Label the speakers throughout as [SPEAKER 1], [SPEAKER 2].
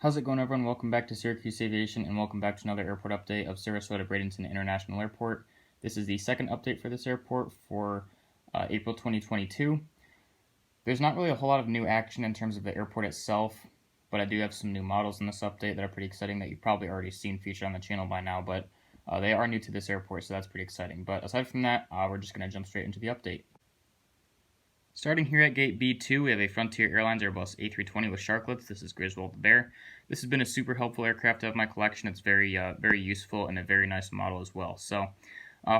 [SPEAKER 1] How's it going, everyone? Welcome back to Syracuse Aviation, and welcome back to another airport update of Sarasota Bradenton International Airport. This is the second update for this airport for April 2022. There's not really a whole lot of new action in terms of the airport itself, but I do have some new models in this update that are pretty exciting that you've probably already seen featured on the channel by now, but they are new to this airport, so that's pretty exciting. But aside from that, we're just going to jump straight into the update. Starting here at Gate B2, we have a Frontier Airlines Airbus A320 with sharklets. This is Griswold the Bear. This has been a super helpful aircraft to have in my collection. It's very useful and a very nice model as well. So,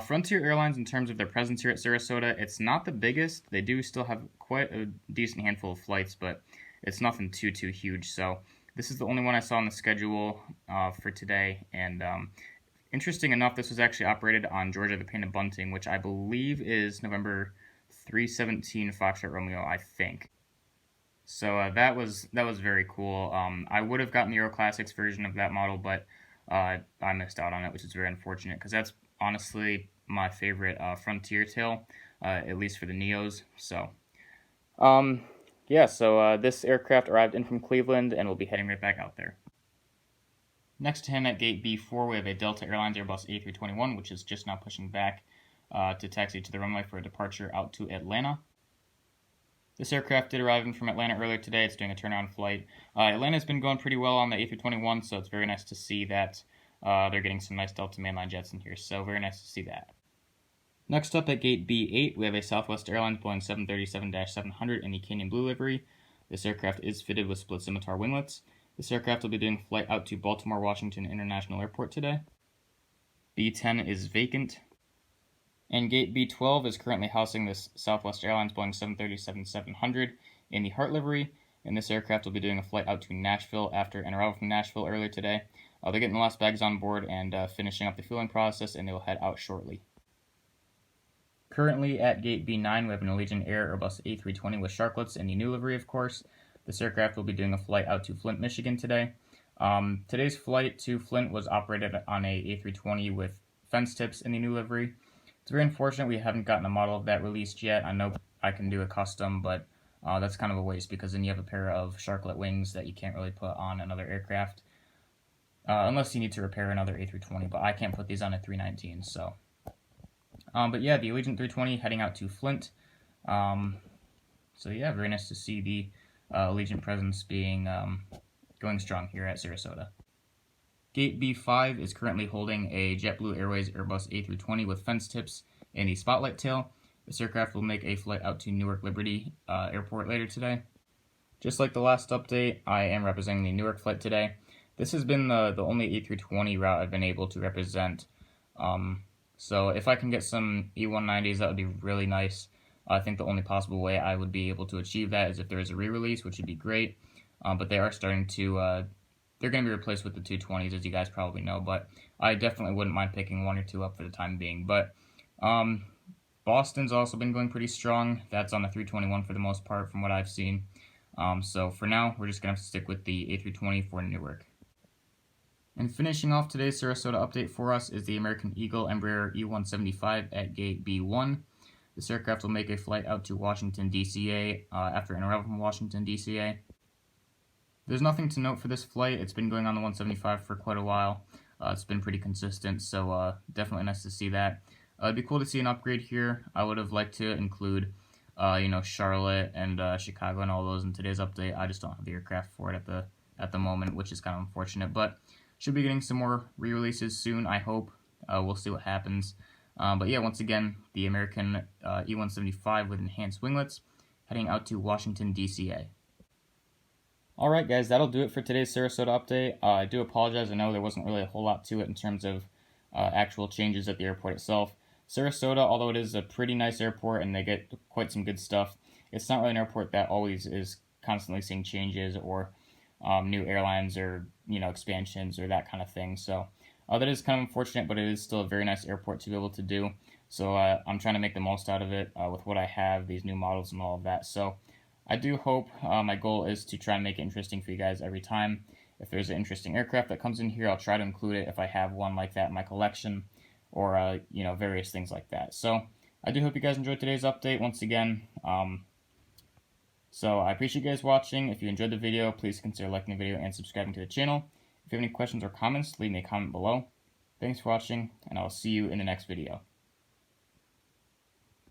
[SPEAKER 1] Frontier Airlines, in terms of their presence here at Sarasota, it's not the biggest. They do still have quite a decent handful of flights, but it's nothing too huge. So, this is the only one I saw on the schedule for today. And interesting enough, this was actually operated on Georgia the Painted Bunting, which I believe is November 317 Foxtrot Romeo, I think. So that was very cool. I would have gotten the Aero Classics version of that model, but I missed out on it, which is very unfortunate because that's honestly my favorite Frontier tail, at least for the Neos. So, this aircraft arrived in from Cleveland and will be heading right back out there. Next to him at Gate B4, we have a Delta Airlines Airbus A321, which is just now pushing back to taxi to the runway for a departure out to Atlanta. This aircraft did arrive in from Atlanta earlier today. It's doing a turnaround flight. Atlanta's been going pretty well on the A321, so it's very nice to see that they're getting some nice Delta mainline jets in here, so very nice to see that. Next up at Gate B8, we have a Southwest Airlines Boeing 737-700 in the Canyon Blue livery. This aircraft is fitted with split scimitar winglets. This aircraft will be doing a flight out to Baltimore Washington International Airport today. B10 is vacant. And Gate B12 is currently housing this Southwest Airlines Boeing 737-700 in the Hart livery, and this aircraft will be doing a flight out to Nashville after an arrival from Nashville earlier today. They're getting the last bags on board and finishing up the fueling process, and they will head out shortly. Currently at Gate B9, we have an Allegiant Airbus A320 with sharklets in the new livery, of course. This aircraft will be doing a flight out to Flint, Michigan today. Today's flight to Flint was operated on a A320 with fence tips in the new livery. It's very unfortunate we haven't gotten a model of that released yet. I know I can do a custom, but that's kind of a waste because then you have a pair of sharklet wings that you can't really put on another aircraft. Unless you need to repair another A320, but I can't put these on a 319, so. But yeah, the Allegiant 320 heading out to Flint. So yeah, very nice to see the Allegiant presence being going strong here at Sarasota. Gate B5 is currently holding a JetBlue Airways Airbus A320 with fence tips and the spotlight tail. This aircraft will make a flight out to Newark Liberty Airport later today. Just like the last update, I am representing the Newark flight today. This has been the only A320 route I've been able to represent. So if I can get some E190s, that would be really nice. I think the only possible way I would be able to achieve that is if there is a re-release, which would be great. But they are starting to... they're going to be replaced with the 220s, as you guys probably know, but I definitely wouldn't mind picking one or two up for the time being. But Boston's also been going pretty strong. That's on the 321 for the most part, from what I've seen. So for now, we're just going to have to stick with the A320 for Newark. And finishing off today's Sarasota update for us is the American Eagle Embraer E175 at Gate B1. This aircraft will make a flight out to Washington, DCA after an arrival from Washington, DCA. There's nothing to note for this flight. It's been going on the 175 for quite a while. It's been pretty consistent, so definitely nice to see that. It'd be cool to see an upgrade here. I would have liked to include, Charlotte and Chicago and all those in today's update. I just don't have the aircraft for it at the moment, which is kind of unfortunate. But should be getting some more re-releases soon, I hope. We'll see what happens. But yeah, once again, the American E175 with enhanced winglets heading out to Washington, DCA. Alright guys, that'll do it for today's Sarasota update. I do apologize, I know there wasn't really a whole lot to it in terms of actual changes at the airport itself. Sarasota, although it is a pretty nice airport and they get quite some good stuff, it's not really an airport that always is constantly seeing changes or new airlines or expansions or that kind of thing. So that is kind of unfortunate, but it is still a very nice airport to be able to do. So I'm trying to make the most out of it with what I have, these new models and all of that. So I do hope, my goal is to try and make it interesting for you guys every time. If there's an interesting aircraft that comes in here, I'll try to include it if I have one like that in my collection, or various things like that. So I do hope you guys enjoyed today's update. Once again, So I appreciate you guys watching. If you enjoyed the video, please consider liking the video and subscribing to the channel. If you have any questions or comments, leave me a comment below. Thanks for watching, and I'll see you in the next video.